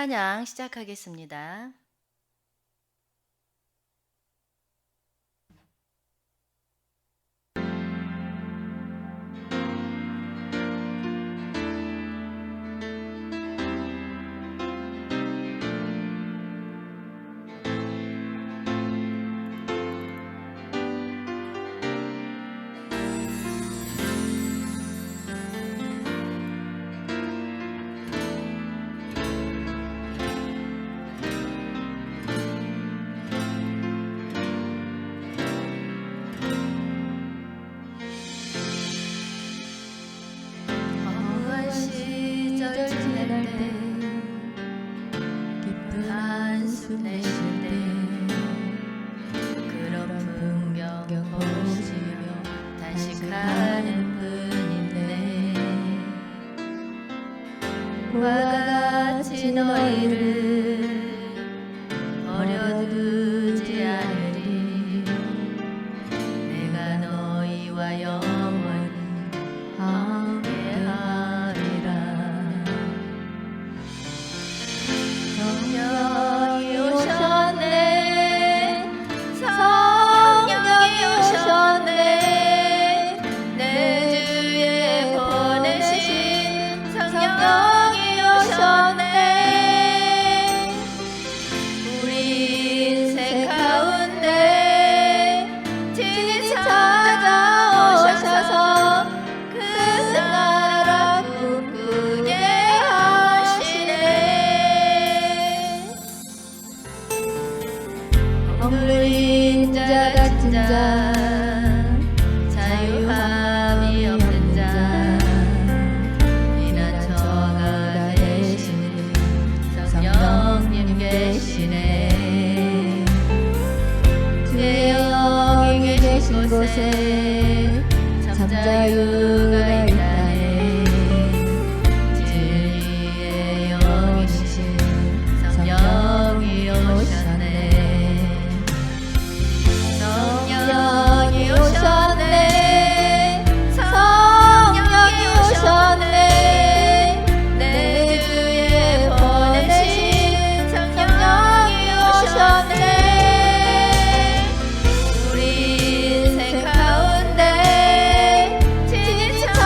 찬양 시작하겠습니다. 같이 너희를 버려두지 않으리. 내가 너희와 영원히 함께하리라. 성령이 오셨네, 성령이 오셨네, 내 주에 보내신 성령이 오셨네. 우리 인생 가운데 친히 찾아오셔서 그 나라 꿈꾸게 하시네. 억눌린 자 같은 자, 자유함이 없는 자, 피난처가 되시는 성령님 계시네. 주의 영이 계신 곳에 참 자유가 있다네. 진리의 영이신 성령이 오셨네. 성령이 오셨네, 성령이 오셨네, 내 주에 보내신 성령이 오셨네. 우리 인생 가운데 친히 찾아오셔서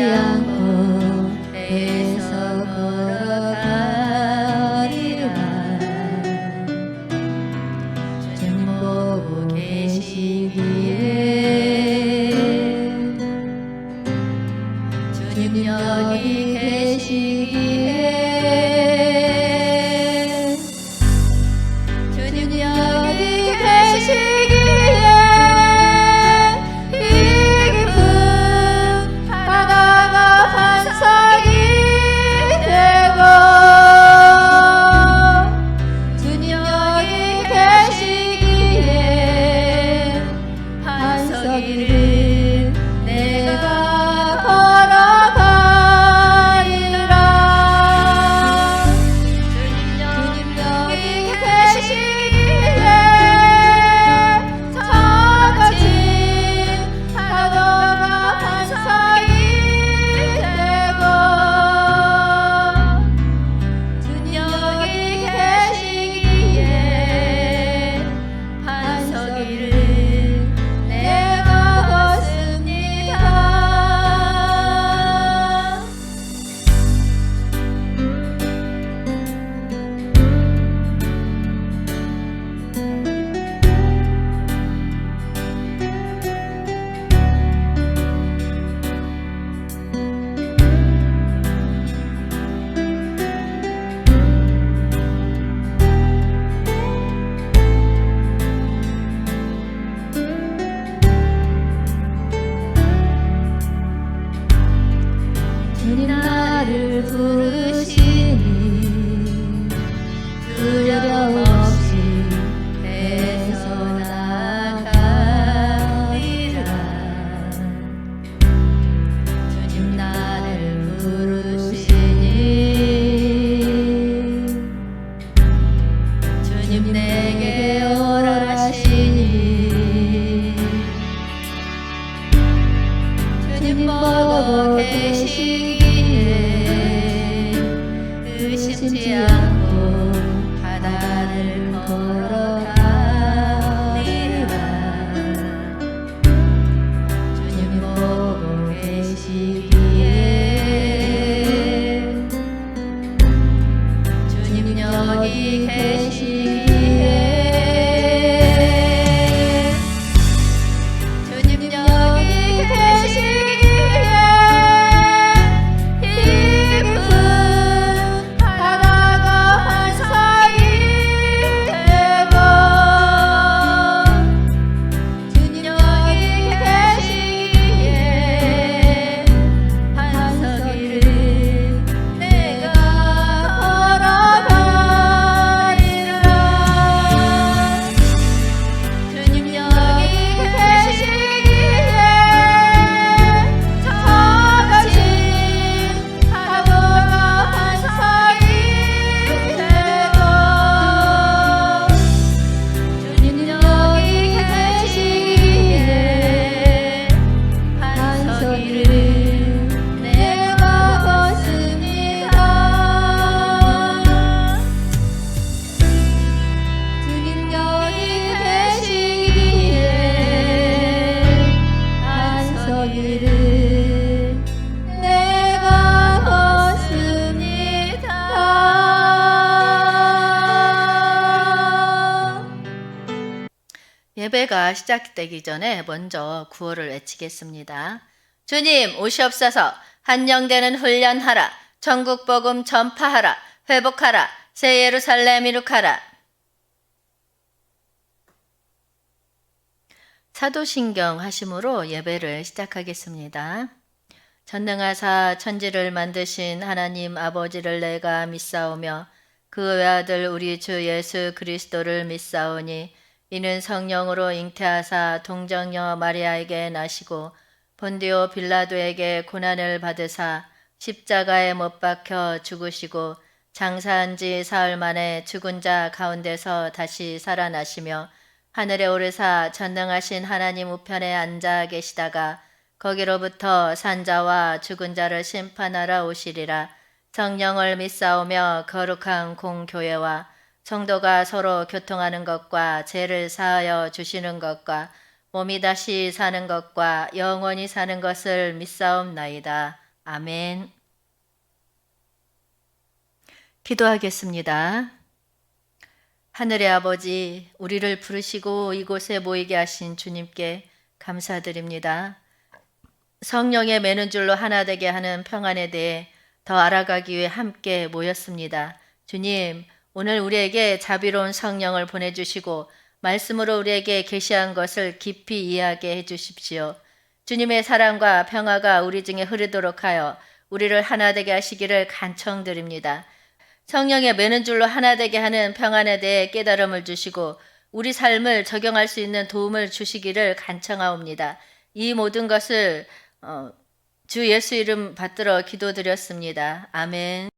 않고 애써 걸어가리라. 주님 보고 계시기에 주님 여기 계시기에 주님 여기 계시기에 이 깊은 바다가 반석이 되고 주님 여기 계시기에 반석이를 내가 걸어가리라. 주님 여기 계시기에 저거친 파도가 반석이 되고 주님 여기 계시기에 반석이를 내가 걷습니다. 주님 나를 부르시니 두려움 없이 애써 나가리라. 주님 나를 부르시니 주님 내게 오라시니 주님 보고 계시기에 의심치 않고 바다를 걸어가리라. 주님 보고 계시기에 주님 여기 계시기에 주님 여기 계시기에 깊은 바다가 반석이 되고 주님 여기 계시기에 반석이를 내가 걸어가리라. 주님 여기 계시기에 저거친 파도가 반석이 되고 주님 여기 계시기에 반석이를 내가 걷습니다. 주님 여기 계시기에 반석이를 내가 걷습니다. 예배가 시작되기 전에 먼저 구호를 외치겠습니다. 주님 오시옵소서. 한영되는 훈련하라. 전국 복음 전파하라. 회복하라. 새 예루살렘 이룩하라. 사도신경 하심으로 예배를 시작하겠습니다. 전능하사 천지를 만드신 하나님 아버지를 내가 믿사오며 그 외아들 우리 주 예수 그리스도를 믿사오니 이는 성령으로 잉태하사 동정녀 마리아에게 나시고 본디오 빌라도에게 고난을 받으사 십자가에 못 박혀 죽으시고 장사한 지 사흘 만에 죽은 자 가운데서 다시 살아나시며 하늘에 오르사 전능하신 하나님 우편에 앉아 계시다가 거기로부터 산자와 죽은 자를 심판하러 오시리라. 성령을 믿사오며 거룩한 공교회와 성도가 서로 교통하는 것과 죄를 사하여 주시는 것과 몸이 다시 사는 것과 영원히 사는 것을 믿사옵나이다. 아멘. 기도하겠습니다. 하늘의 아버지, 우리를 부르시고 이곳에 모이게 하신 주님께 감사드립니다. 성령의 매는 줄로 하나 되게 하는 평안에 대해 더 알아가기 위해 함께 모였습니다. 주님, 오늘 우리에게 자비로운 성령을 보내주시고 말씀으로 우리에게 계시한 것을 깊이 이해하게 해주십시오. 주님의 사랑과 평화가 우리 중에 흐르도록 하여 우리를 하나 되게 하시기를 간청드립니다. 성령의 매는 줄로 하나 되게 하는 평안에 대해 깨달음을 주시고 우리 삶을 적용할 수 있는 도움을 주시기를 간청하옵니다. 이 모든 것을 주 예수 이름 받들어 기도드렸습니다. 아멘.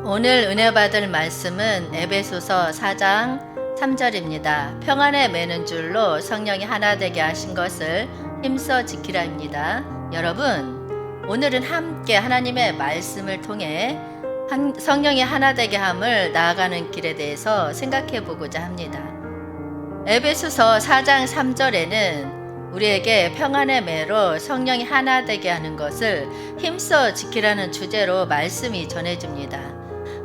오늘 은혜 받을 말씀은 에베소서 4장 3절입니다. 평안에 매는 줄로 성령이 하나 되게 하신 것을 힘써 지키라입니다. 여러분, 오늘은 함께 하나님의 말씀을 통해 성령이 하나 되게 함을 나아가는 길에 대해서 생각해 보고자 합니다. 에베소서 4장 3절에는 우리에게 평안의 매로 성령이 하나 되게 하는 것을 힘써 지키라는 주제로 말씀이 전해집니다.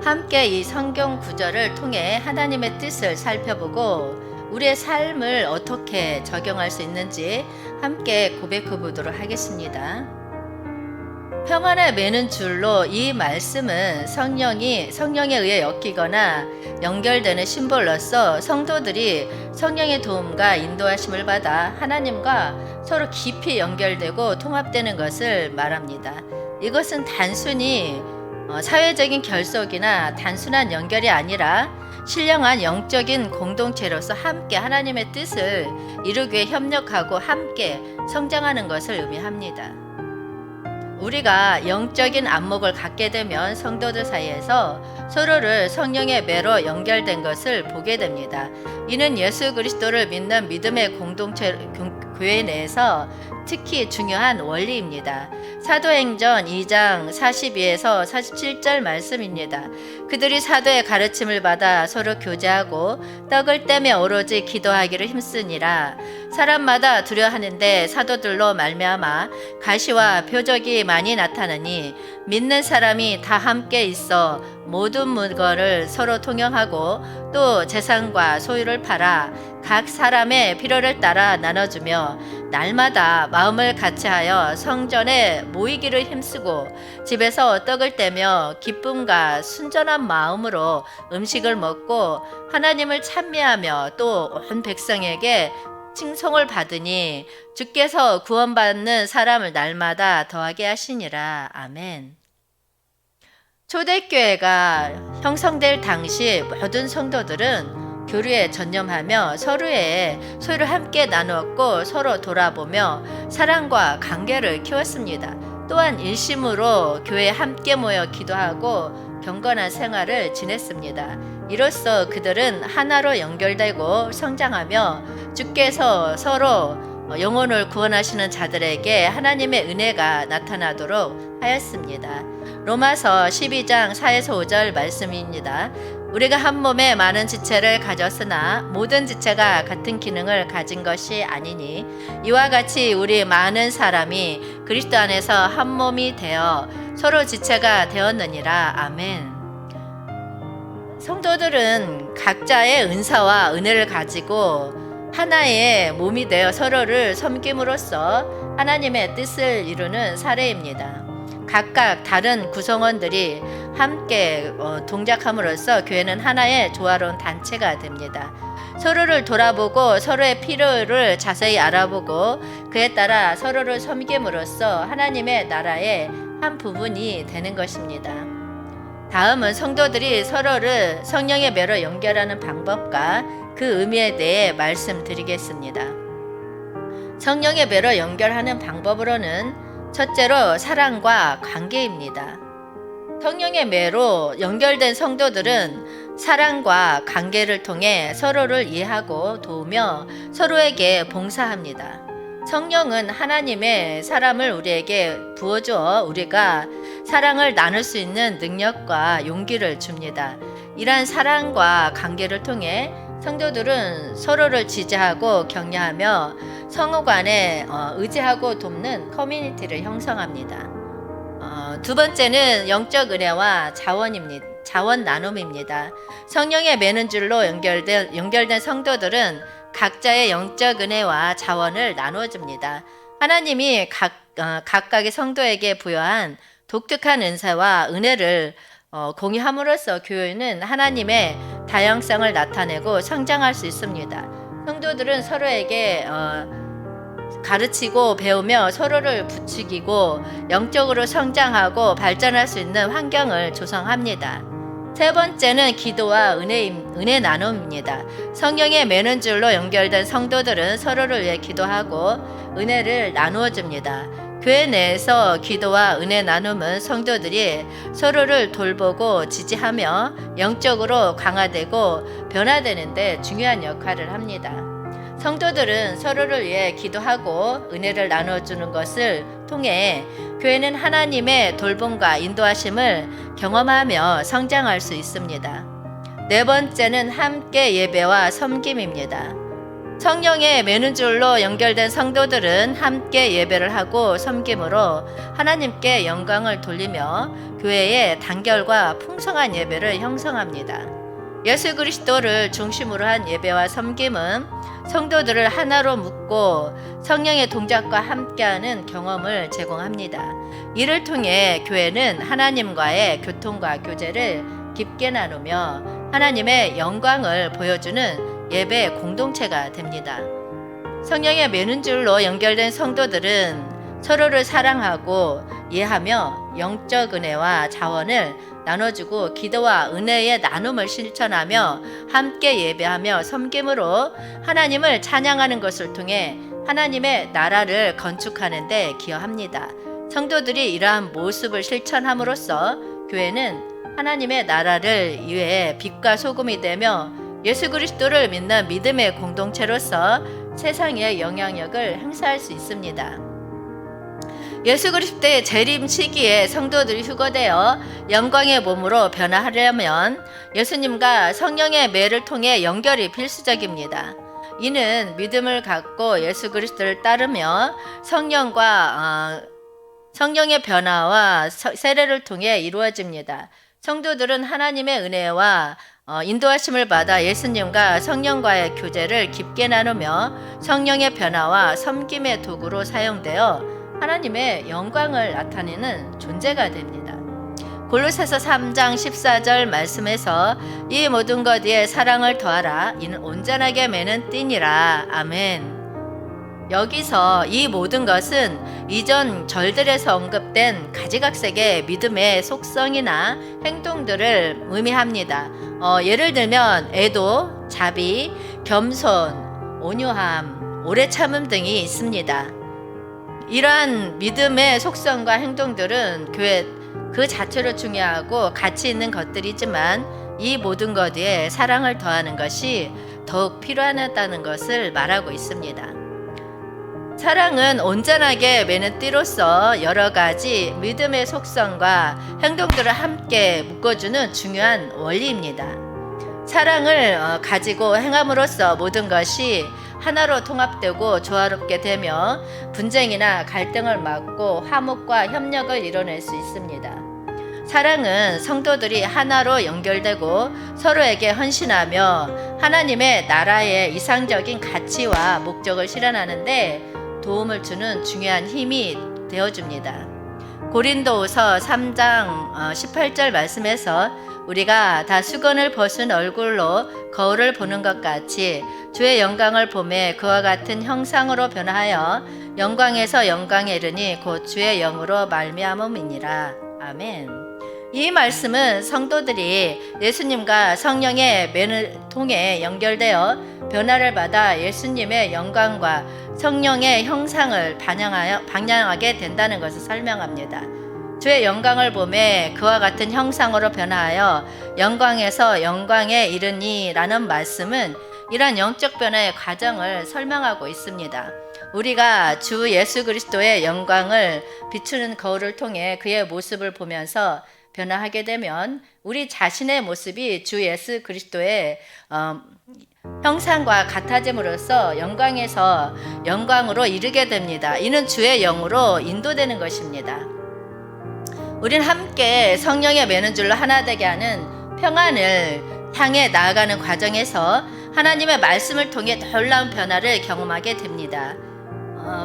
함께 이 성경 구절을 통해 하나님의 뜻을 살펴보고 우리의 삶을 어떻게 적용할 수 있는지 함께 고백해 보도록 하겠습니다. 평안에 매는 줄로 이 말씀은 성령에 의해 엮이거나 연결되는 심볼로서 성도들이 성령의 도움과 인도하심을 받아 하나님과 서로 깊이 연결되고 통합되는 것을 말합니다. 이것은 단순히 사회적인 결속이나 단순한 연결이 아니라 신령한 영적인 공동체로서 함께 하나님의 뜻을 이루기 위해 협력하고 함께 성장하는 것을 의미합니다. 우리가 영적인 안목을 갖게 되면 성도들 사이에서 서로를 성령의 매로 연결된 것을 보게 됩니다. 이는 예수 그리스도를 믿는 믿음의 공동체 교회 내에서 특히 중요한 원리입니다. 사도행전 2장 42에서 47절 말씀입니다. 그들이 사도의 가르침을 받아 서로 교제하고 떡을 떼며 오로지 기도하기를 힘쓰니라. 사람마다 두려워하는데 사도들로 말미암아 가시와 표적이 많이 나타나니 믿는 사람이 다 함께 있어 모든 물건을 서로 통용하고 또 재산과 소유를 팔아 각 사람의 필요를 따라 나눠주며 날마다 마음을 같이하여 성전에 모이기를 힘쓰고 집에서 떡을 떼며 기쁨과 순전한 마음으로 음식을 먹고 하나님을 찬미하며 또 온 백성에게 칭송을 받으니 주께서 구원받는 사람을 날마다 더하게 하시니라. 아멘. 초대교회가 형성될 당시 모든 성도들은 교류에 전념하며 서로의 소유를 함께 나누었고 서로 돌아보며 사랑과 관계를 키웠습니다. 또한 일심으로 교회에 함께 모여 기도하고 경건한 생활을 지냈습니다. 이로써 그들은 하나로 연결되고 성장하며 주께서 서로 영혼을 구원하시는 자들에게 하나님의 은혜가 나타나도록 하였습니다. 로마서 12장 4에서 5절 말씀입니다. 우리가 한 몸에 많은 지체를 가졌으나 모든 지체가 같은 기능을 가진 것이 아니니 이와 같이 우리 많은 사람이 그리스도 안에서 한 몸이 되어 서로 지체가 되었느니라. 아멘. 성도들은 각자의 은사와 은혜를 가지고 하나의 몸이 되어 서로를 섬김으로써 하나님의 뜻을 이루는 사례입니다. 각각 다른 구성원들이 함께 동작함으로써 교회는 하나의 조화로운 단체가 됩니다. 서로를 돌아보고 서로의 필요를 자세히 알아보고 그에 따라 서로를 섬김으로써 하나님의 나라의 한 부분이 되는 것입니다. 다음은 성도들이 서로를 성령의 매로 연결하는 방법과 그 의미에 대해 말씀드리겠습니다. 성령의 매로 연결하는 방법으로는 첫째로 사랑과 관계입니다. 성령의 매로 연결된 성도들은 사랑과 관계를 통해 서로를 이해하고 도우며 서로에게 봉사합니다. 성령은 하나님의 사람을 우리에게 부어주어 우리가 사랑을 나눌 수 있는 능력과 용기를 줍니다. 이러한 사랑과 관계를 통해 성도들은 서로를 지지하고 격려하며 성호 간에 의지하고 돕는 커뮤니티를 형성합니다. 두 번째는 영적 은혜와 자원 나눔입니다. 성령의 매는 줄로 연결된 성도들은 각자의 영적 은혜와 자원을 나누어 줍니다. 하나님이 각각의 성도에게 부여한 독특한 은사와 은혜를 공유함으로써 교회는 하나님의 다양성을 나타내고 성장할 수 있습니다. 성도들은 서로에게 가르치고 배우며 서로를 부추기고 영적으로 성장하고 발전할 수 있는 환경을 조성합니다. 세 번째는 기도와 은혜 나눔입니다. 성령의 매는 줄로 연결된 성도들은 서로를 위해 기도하고 은혜를 나누어 줍니다. 교회 내에서 기도와 은혜 나눔은 성도들이 서로를 돌보고 지지하며 영적으로 강화되고 변화되는 데 중요한 역할을 합니다. 성도들은 서로를 위해 기도하고 은혜를 나눠주는 것을 통해 교회는 하나님의 돌봄과 인도하심을 경험하며 성장할 수 있습니다. 네 번째는 함께 예배와 섬김입니다. 성령의 매는 줄로 연결된 성도들은 함께 예배를 하고 섬김으로 하나님께 영광을 돌리며 교회의 단결과 풍성한 예배를 형성합니다. 예수 그리스도를 중심으로 한 예배와 섬김은 성도들을 하나로 묶고 성령의 동작과 함께하는 경험을 제공합니다. 이를 통해 교회는 하나님과의 교통과 교제를 깊게 나누며 하나님의 영광을 보여주는 예배 공동체가 됩니다. 성령의 매는 줄로 연결된 성도들은 서로를 사랑하고 이해하며 영적 은혜와 자원을 나눠주고 기도와 은혜의 나눔을 실천하며 함께 예배하며 섬김으로 하나님을 찬양하는 것을 통해 하나님의 나라를 건축하는 데 기여합니다. 성도들이 이러한 모습을 실천함으로써 교회는 하나님의 나라를 위해 빛과 소금이 되며 예수 그리스도를 믿는 믿음의 공동체로서 세상에 영향력을 행사할 수 있습니다. 예수 그리스도의 재림 시기에 성도들이 휴거되어 영광의 몸으로 변화하려면 예수님과 성령의 매를 통해 연결이 필수적입니다. 이는 믿음을 갖고 예수 그리스도를 따르며 성령의 변화와 세례를 통해 이루어집니다. 성도들은 하나님의 은혜와 인도하심을 받아 예수님과 성령과의 교제를 깊게 나누며 성령의 변화와 섬김의 도구로 사용되어 하나님의 영광을 나타내는 존재가 됩니다. 골로새서 3장 14절 말씀에서 이 모든 것 위에 사랑을 더하라. 이는 온전하게 매는 띠니라. 아멘. 여기서 이 모든 것은 이전 절들에서 언급된 가지각색의 믿음의 속성이나 행동들을 의미합니다. 예를 들면 애도, 자비, 겸손, 온유함, 오래 참음 등이 있습니다. 이러한 믿음의 속성과 행동들은 교회 그 자체로 중요하고 가치 있는 것들이지만 이 모든 것 위에 사랑을 더하는 것이 더욱 필요하다는 것을 말하고 있습니다. 사랑은 온전하게 매는 띠로서 여러 가지 믿음의 속성과 행동들을 함께 묶어주는 중요한 원리입니다. 사랑을 가지고 행함으로써 모든 것이 하나로 통합되고 조화롭게 되며 분쟁이나 갈등을 막고 화목과 협력을 이뤄낼 수 있습니다. 사랑은 성도들이 하나로 연결되고 서로에게 헌신하며 하나님의 나라의 이상적인 가치와 목적을 실현하는데 도움을 주는 중요한 힘이 되어줍니다. 고린도후서 3장 18절 말씀에서 우리가 다 수건을 벗은 얼굴로 거울을 보는 것 같이 주의 영광을 보매 그와 같은 형상으로 변화하여 영광에서 영광에 이르니 곧 주의 영으로 말미암음이니라. 아멘. 이 말씀은 성도들이 예수님과 성령의 매를 통해 연결되어 변화를 받아 예수님의 영광과 성령의 형상을 방향하게 된다는 것을 설명합니다. 주의 영광을 보매 그와 같은 형상으로 변화하여 영광에서 영광에 이르니 라는 말씀은 이러한 영적 변화의 과정을 설명하고 있습니다. 우리가 주 예수 그리스도의 영광을 비추는 거울을 통해 그의 모습을 보면서 변화하게 되면 우리 자신의 모습이 주 예수 그리스도의 형상과 같아짐으로써 영광에서 영광으로 이르게 됩니다. 이는 주의 영으로 인도되는 것입니다. 우린 함께 성령의 매는 줄로 하나 되게 하는 평안을 향해 나아가는 과정에서 하나님의 말씀을 통해 놀라운 변화를 경험하게 됩니다.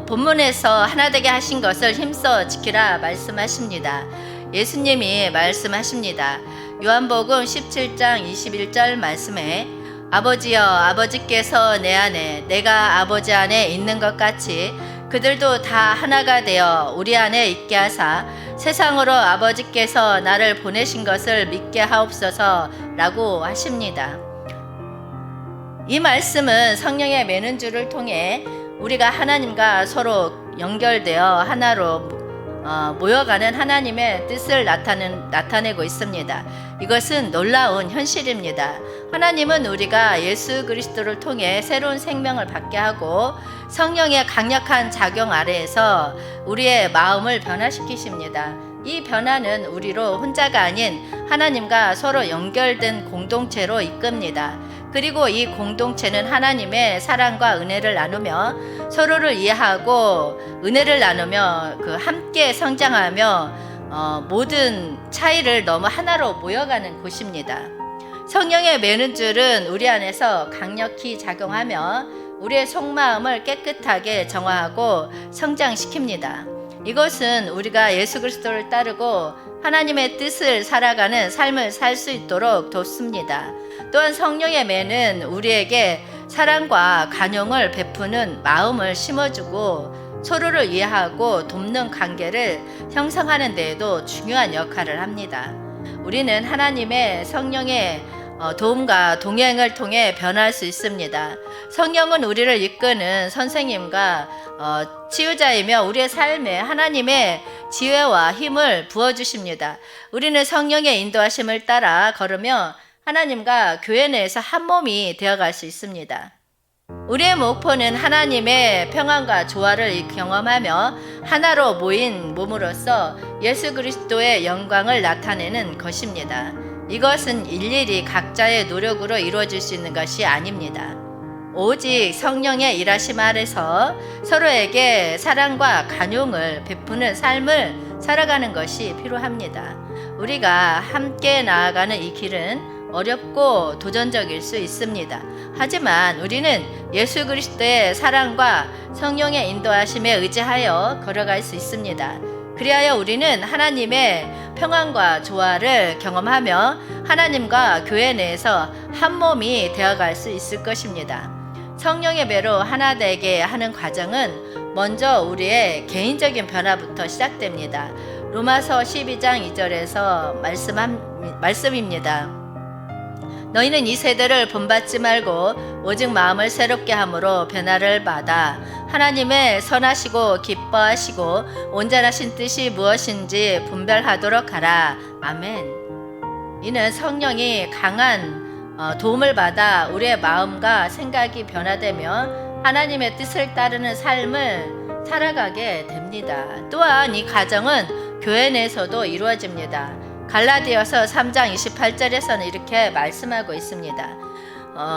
본문에서 하나 되게 하신 것을 힘써 지키라 말씀하십니다. 예수님이 말씀하십니다. 요한복음 17장 21절 말씀에 아버지여 아버지께서 내 안에 내가 아버지 안에 있는 것 같이 그들도 다 하나가 되어 우리 안에 있게 하사 세상으로 아버지께서 나를 보내신 것을 믿게 하옵소서 라고 하십니다. 이 말씀은 성령의 매는 줄을 통해 우리가 하나님과 서로 연결되어 하나로 모여가는 하나님의 뜻을 나타내고 있습니다. 이것은 놀라운 현실입니다. 하나님은 우리가 예수 그리스도를 통해 새로운 생명을 받게 하고 성령의 강력한 작용 아래에서 우리의 마음을 변화시키십니다. 이 변화는 우리로 혼자가 아닌 하나님과 서로 연결된 공동체로 이끕니다. 그리고 이 공동체는 하나님의 사랑과 은혜를 나누며 서로를 이해하고 은혜를 나누며 함께 성장하며 모든 차이를 넘어 하나로 모여가는 곳입니다. 성령의 매는 줄은 우리 안에서 강력히 작용하며 우리의 속마음을 깨끗하게 정화하고 성장시킵니다. 이것은 우리가 예수 그리스도를 따르고 하나님의 뜻을 살아가는 삶을 살 수 있도록 돕습니다. 또한 성령의 매는 우리에게 사랑과 관용을 베푸는 마음을 심어주고 서로를 이해하고 돕는 관계를 형성하는 데에도 중요한 역할을 합니다. 우리는 하나님의 성령의 도움과 동행을 통해 변할 수 있습니다. 성령은 우리를 이끄는 선생님과 치유자이며 우리의 삶에 하나님의 지혜와 힘을 부어주십니다. 우리는 성령의 인도하심을 따라 걸으며 하나님과 교회 내에서 한 몸이 되어갈 수 있습니다. 우리의 목표는 하나님의 평안과 조화를 경험하며 하나로 모인 몸으로서 예수 그리스도의 영광을 나타내는 것입니다. 이것은 일일이 각자의 노력으로 이루어질 수 있는 것이 아닙니다. 오직 성령의 일하심 아래서 서로에게 사랑과 관용을 베푸는 삶을 살아가는 것이 필요합니다. 우리가 함께 나아가는 이 길은 어렵고 도전적일 수 있습니다. 하지만 우리는 예수 그리스도의 사랑과 성령의 인도하심에 의지하여 걸어갈 수 있습니다. 그리하여 우리는 하나님의 평안과 조화를 경험하며 하나님과 교회 내에서 한 몸이 되어갈 수 있을 것입니다. 성령의 배로 하나 되게 하는 과정은 먼저 우리의 개인적인 변화부터 시작됩니다. 로마서 12장 2절에서 말씀입니다. 너희는 이 세대를 본받지 말고 오직 마음을 새롭게 함으로 변화를 받아 하나님의 선하시고 기뻐하시고 온전하신 뜻이 무엇인지 분별하도록 하라. 아멘. 이는 성령이 강한 도움을 받아 우리의 마음과 생각이 변화되며 하나님의 뜻을 따르는 삶을 살아가게 됩니다. 또한 이 과정은 교회 내에서도 이루어집니다. 갈라디아서 3장 28절에서는 이렇게 말씀하고 있습니다.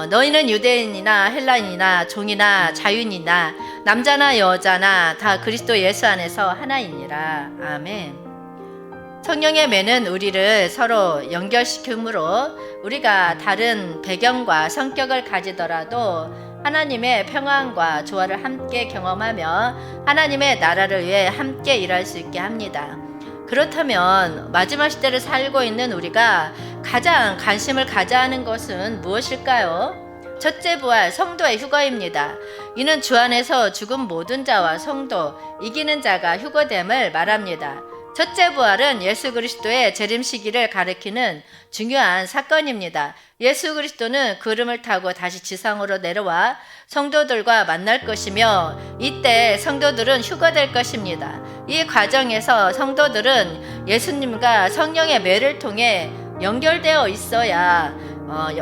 너희는 유대인이나 헬라인이나 종이나 자유인이나 남자나 여자나 다 그리스도 예수 안에서 하나이니라. 아멘. 성령의 매는 우리를 서로 연결시키므로 우리가 다른 배경과 성격을 가지더라도 하나님의 평안과 조화를 함께 경험하며 하나님의 나라를 위해 함께 일할 수 있게 합니다. 그렇다면 마지막 시대를 살고 있는 우리가 가장 관심을 가져야 하는 것은 무엇일까요? 첫째 부활, 성도의 휴거입니다. 이는 주 안에서 죽은 모든 자와 성도, 이기는 자가 휴거됨을 말합니다. 첫째 부활은 예수 그리스도의 재림 시기를 가리키는 중요한 사건입니다. 예수 그리스도는 구름을 타고 다시 지상으로 내려와 성도들과 만날 것이며 이때 성도들은 휴거될 것입니다. 이 과정에서 성도들은 예수님과 성령의 매를 통해 연결되어 있어야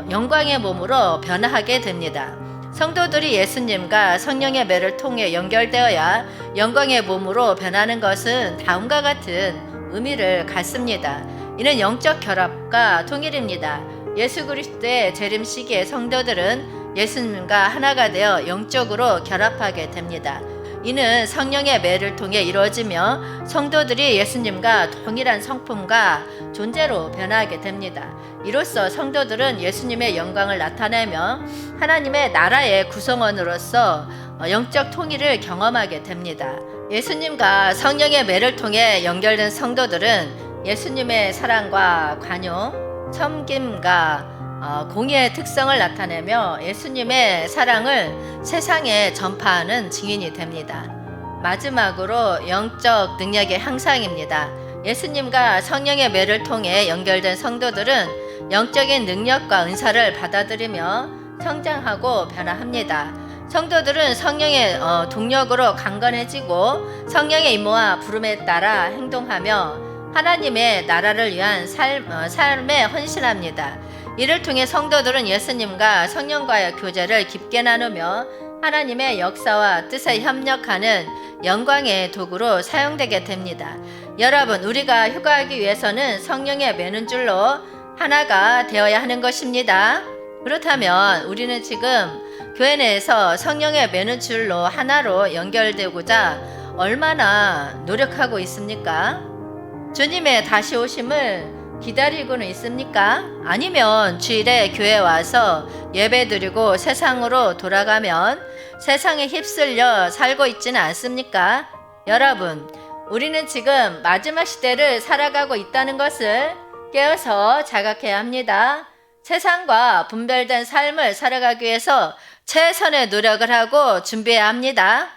영광의 몸으로 변화하게 됩니다. 성도들이 예수님과 성령의 매를 통해 연결되어야 영광의 몸으로 변하는 것은 다음과 같은 의미를 갖습니다. 이는 영적 결합과 통일입니다. 예수 그리스도의 재림 시기에 성도들은 예수님과 하나가 되어 영적으로 결합하게 됩니다. 이는 성령의 매를 통해 이루어지며 성도들이 예수님과 동일한 성품과 존재로 변화하게 됩니다. 이로써 성도들은 예수님의 영광을 나타내며 하나님의 나라의 구성원으로서 영적 통일을 경험하게 됩니다. 예수님과 성령의 매를 통해 연결된 성도들은 예수님의 사랑과 관용, 섬김과 공의의 특성을 나타내며 예수님의 사랑을 세상에 전파하는 증인이 됩니다. 마지막으로 영적 능력의 향상입니다. 예수님과 성령의 매를 통해 연결된 성도들은 영적인 능력과 은사를 받아들이며 성장하고 변화합니다. 성도들은 성령의 동력으로 강건해지고 성령의 임무와 부름에 따라 행동하며 하나님의 나라를 위한 삶에 헌신합니다. 이를 통해 성도들은 예수님과 성령과의 교제를 깊게 나누며 하나님의 역사와 뜻에 협력하는 영광의 도구로 사용되게 됩니다. 여러분, 우리가 효과하기 위해서는 성령의 매는 줄로 하나가 되어야 하는 것입니다. 그렇다면 우리는 지금 교회 내에서 성령의 매는 줄로 하나로 연결되고자 얼마나 노력하고 있습니까? 주님의 다시 오심을 기다리고는 있습니까? 아니면 주일에 교회 와서 예배드리고 세상으로 돌아가면 세상에 휩쓸려 살고 있지는 않습니까? 여러분, 우리는 지금 마지막 시대를 살아가고 있다는 것을 깨어서 자각해야 합니다. 세상과 분별된 삶을 살아가기 위해서 최선의 노력을 하고 준비해야 합니다.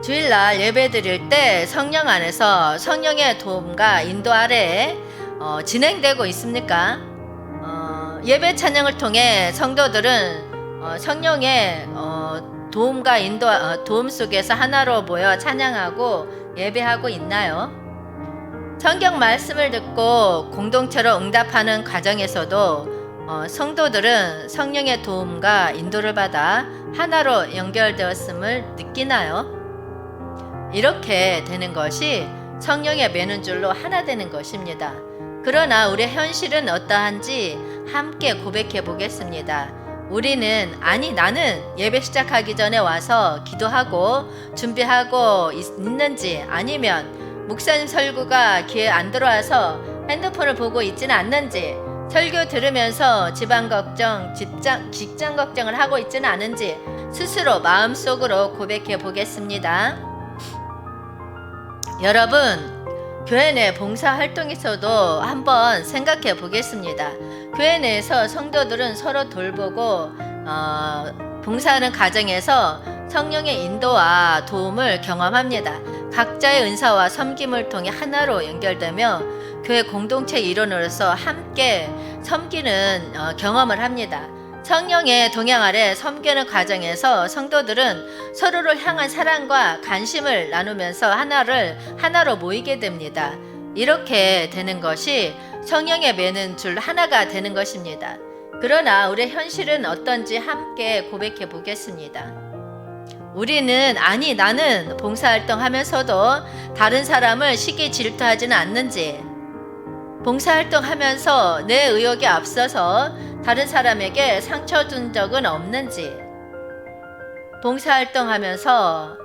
주일날 예배드릴 때 성령 안에서 성령의 도움과 인도 아래에 진행되고 있습니까? 예배 찬양을 통해 성도들은 성령의 도움과 도움 속에서 하나로 모여 찬양하고 예배하고 있나요? 성경 말씀을 듣고 공동체로 응답하는 과정에서도 성도들은 성령의 도움과 인도를 받아 하나로 연결되었음을 느끼나요? 이렇게 되는 것이 성령의 매는 줄로 하나 되는 것입니다. 그러나 우리의 현실은 어떠한지 함께 고백해 보겠습니다. 나는 예배 시작하기 전에 와서 기도하고 준비하고 있는지, 아니면 목사님 설교가 귀에 안 들어와서 핸드폰을 보고 있지는 않는지, 설교 들으면서 집안 걱정, 직장 걱정을 하고 있지는 않은지 스스로 마음속으로 고백해 보겠습니다. 여러분, 교회 내 봉사 활동에서도 한번 생각해 보겠습니다. 교회 내에서 성도들은 서로 돌보고 봉사하는 과정에서 성령의 인도와 도움을 경험합니다. 각자의 은사와 섬김을 통해 하나로 연결되며 교회 공동체 일원으로서 함께 섬기는 경험을 합니다. 성령의 동향 아래 섬기는 과정에서 성도들은 서로를 향한 사랑과 관심을 나누면서 하나로 모이게 됩니다. 이렇게 되는 것이 성령의 매는 줄 하나가 되는 것입니다. 그러나 우리의 현실은 어떤지 함께 고백해 보겠습니다. 나는 봉사활동 하면서도 다른 사람을 시기 질투하지는 않는지, 봉사활동 하면서 내 의욕에 앞서서 다른 사람에게 상처 준 적은 없는지, 봉사활동 하면서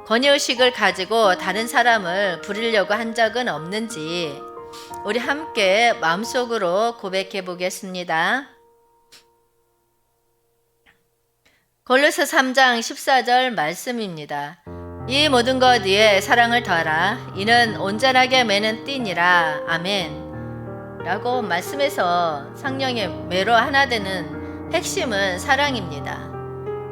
권위의식을 가지고 다른 사람을 부리려고 한 적은 없는지, 우리 함께 마음속으로 고백해 보겠습니다. 골로새 3장 14절 말씀입니다. 이 모든 것 위에 사랑을 더하라. 이는 온전하게 매는 띠니라. 아멘. 라고 말씀에서 성령의 매로 하나 되는 핵심은 사랑입니다.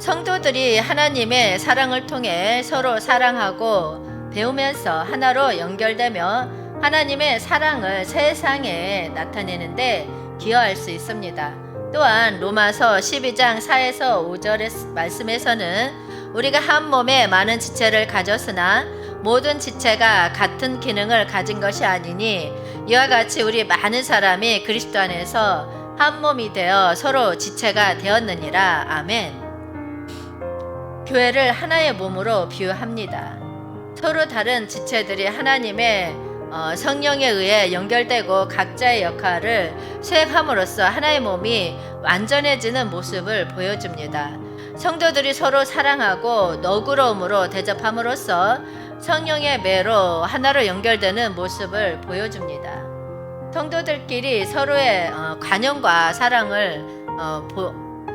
성도들이 하나님의 사랑을 통해 서로 사랑하고 배우면서 하나로 연결되며 하나님의 사랑을 세상에 나타내는데 기여할 수 있습니다. 또한 로마서 12장 4에서 5절의 말씀에서는 우리가 한 몸에 많은 지체를 가졌으나 모든 지체가 같은 기능을 가진 것이 아니니 이와 같이 우리 많은 사람이 그리스도 안에서 한 몸이 되어 서로 지체가 되었느니라. 아멘. 교회를 하나의 몸으로 비유합니다. 서로 다른 지체들이 하나님의 성령에 의해 연결되고 각자의 역할을 수행함으로써 하나의 몸이 완전해지는 모습을 보여줍니다. 성도들이 서로 사랑하고 너그러움으로 대접함으로써 성령의 매로 하나로 연결되는 모습을 보여줍니다. 성도들끼리 서로의 관용과 사랑을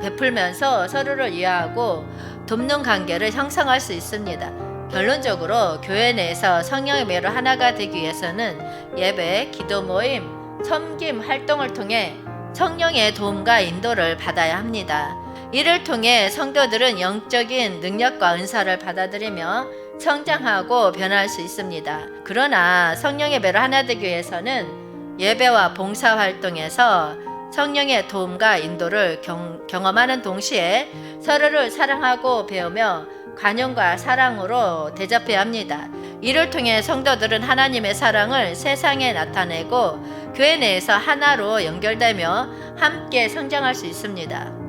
베풀면서 서로를 이해하고 돕는 관계를 형성할 수 있습니다. 결론적으로 교회 내에서 성령의 매로 하나가 되기 위해서는 예배, 기도 모임, 섬김 활동을 통해 성령의 도움과 인도를 받아야 합니다. 이를 통해 성도들은 영적인 능력과 은사를 받아들이며 성장하고 변화할 수 있습니다. 그러나 성령의 매로 하나 되기 위해서는 예배와 봉사 활동에서 성령의 도움과 인도를 경험하는 동시에 서로를 사랑하고 배우며 관용과 사랑으로 대접해야 합니다. 이를 통해 성도들은 하나님의 사랑을 세상에 나타내고 교회 내에서 하나로 연결되며 함께 성장할 수 있습니다.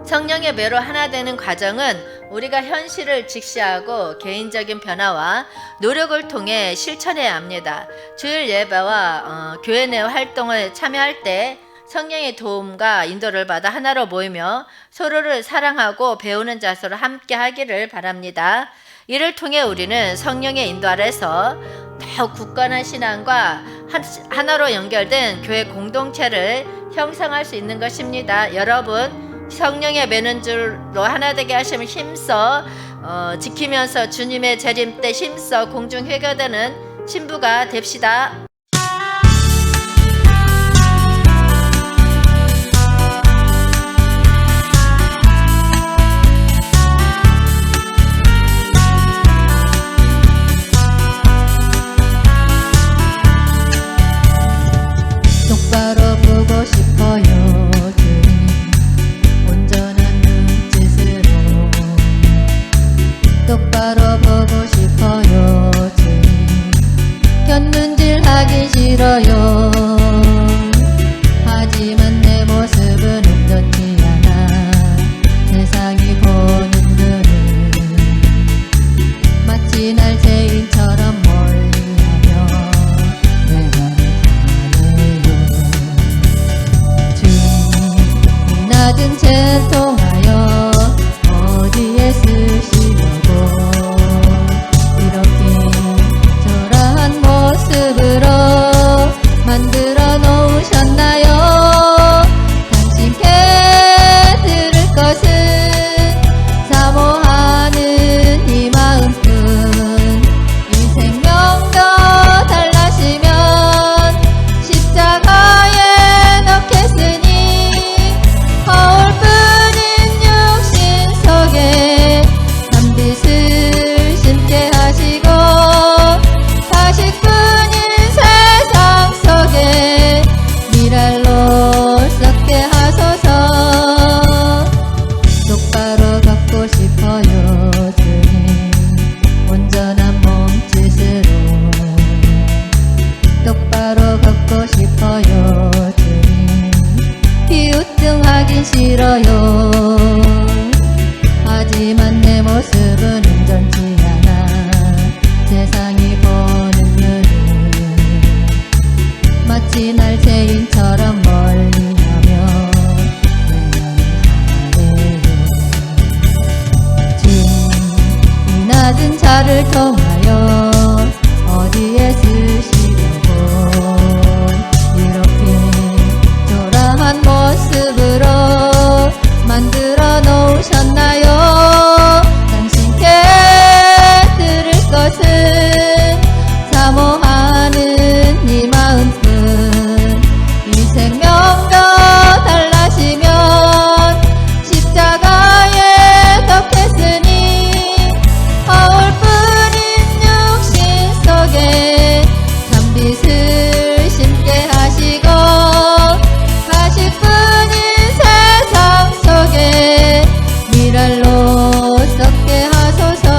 성령의 매로 하나 되는 과정은 우리가 현실을 직시하고 개인적인 변화와 노력을 통해 실천해야 합니다. 주일 예배와 교회 내 활동을 참여할 때 성령의 도움과 인도를 받아 하나로 모이며 서로를 사랑하고 배우는 자세로 함께 하기를 바랍니다. 이를 통해 우리는 성령의 인도 아래서 더욱 굳건한 신앙과 하나로 연결된 교회 공동체를 형성할 수 있는 것입니다. 여러분, 성령의 매는 줄로 하나 되게 하심을 힘써 지키면서 주님의 재림 때 힘써 공중 회개되는 신부가 됩시다. 똑바로 보고 싶어요. 똑바로 보고 싶어요. 곁눈질 하기 싫어요. 하지만 내 모습은 온전치 않아. 세상이 보는 눈은 마치 날 죄인처럼 멀리하며 외면을 하네요. 주님, 이 낮은 죄 통하여 어디에 쓰시려고 이렇게 초라한 모습으로 만들어 놓으셨나요? 당신께 들을 것은 사모하는 이 마음뿐. 이 생명도 달라시면 십자가에 넣겠으니 거울뿐인 육신 속에 단빛을 심게 하시고 가식뿐인 세상 속에 미랄로 썩게 하소서. 똑바로 걷고 싶어요. 주님, 온전한 몸짓으로 똑바로 걷고 싶어요. 주님, 비웃등하긴 싫어요. 하지만 내 모습은 온전치 않아. 세상이 보는 눈은 마치 날 죄인처럼 멀리하며 외면을 하네요. 주님, 이 낮은 자를 통하여 어디에 쓰시려고 이렇게 초라한 모습으로 만들어 놓으셨나요? 당신께 들을 것은 사모하는 이 마음뿐. 이 생명도 달라시면 십자가에 덮겠으니 거울뿐인 육신 속에 단빛을 심게 하시고 가식뿐인 세상 속에 미랄로 썩게 하소서.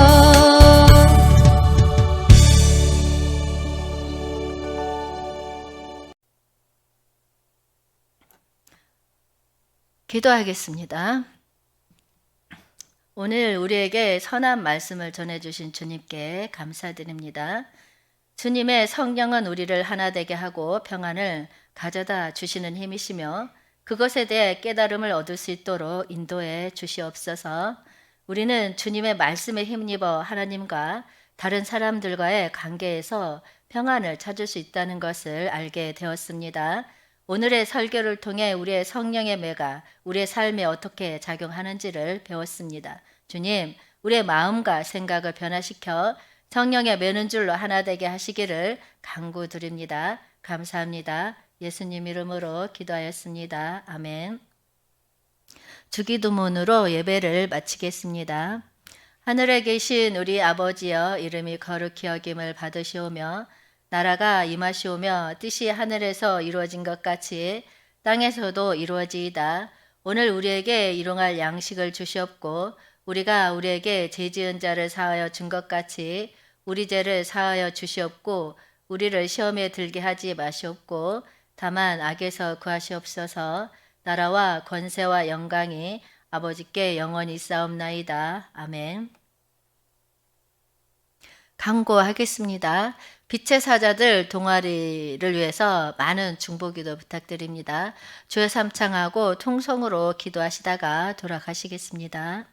기도하겠습니다. 오늘 우리에게 선한 말씀을 전해주신 주님께 감사드립니다. 주님의 성령은 우리를 하나 되게 하고 평안을 가져다 주시는 힘이시며 그것에 대해 깨달음을 얻을 수 있도록 인도해 주시옵소서. 우리는 주님의 말씀에 힘입어 하나님과 다른 사람들과의 관계에서 평안을 찾을 수 있다는 것을 알게 되었습니다. 오늘의 설교를 통해 우리의 성령의 매가 우리의 삶에 어떻게 작용하는지를 배웠습니다. 주님, 우리의 마음과 생각을 변화시켜 성령의 매는 줄로 하나 되게 하시기를 간구드립니다. 감사합니다. 예수님 이름으로 기도하였습니다. 아멘. 주기도문으로 예배를 마치겠습니다. 하늘에 계신 우리 아버지여, 이름이 거룩히 여김을 받으시오며 나라가 임하시오며 뜻이 하늘에서 이루어진 것 같이 땅에서도 이루어지이다. 오늘 우리에게 일용할 양식을 주시옵고 우리가 우리에게 죄 지은 자를 사하여 준 것 같이 우리 죄를 사하여 주시옵고 우리를 시험에 들게 하지 마시옵고 다만 악에서 구하시옵소서. 나라와 권세와 영광이 아버지께 영원히 있사옵나이다. 아멘. 강구하겠습니다. 빛의 사자들 동아리를 위해서 많은 중보기도 부탁드립니다. 주여 삼창하고 통성으로 기도하시다가 돌아가시겠습니다.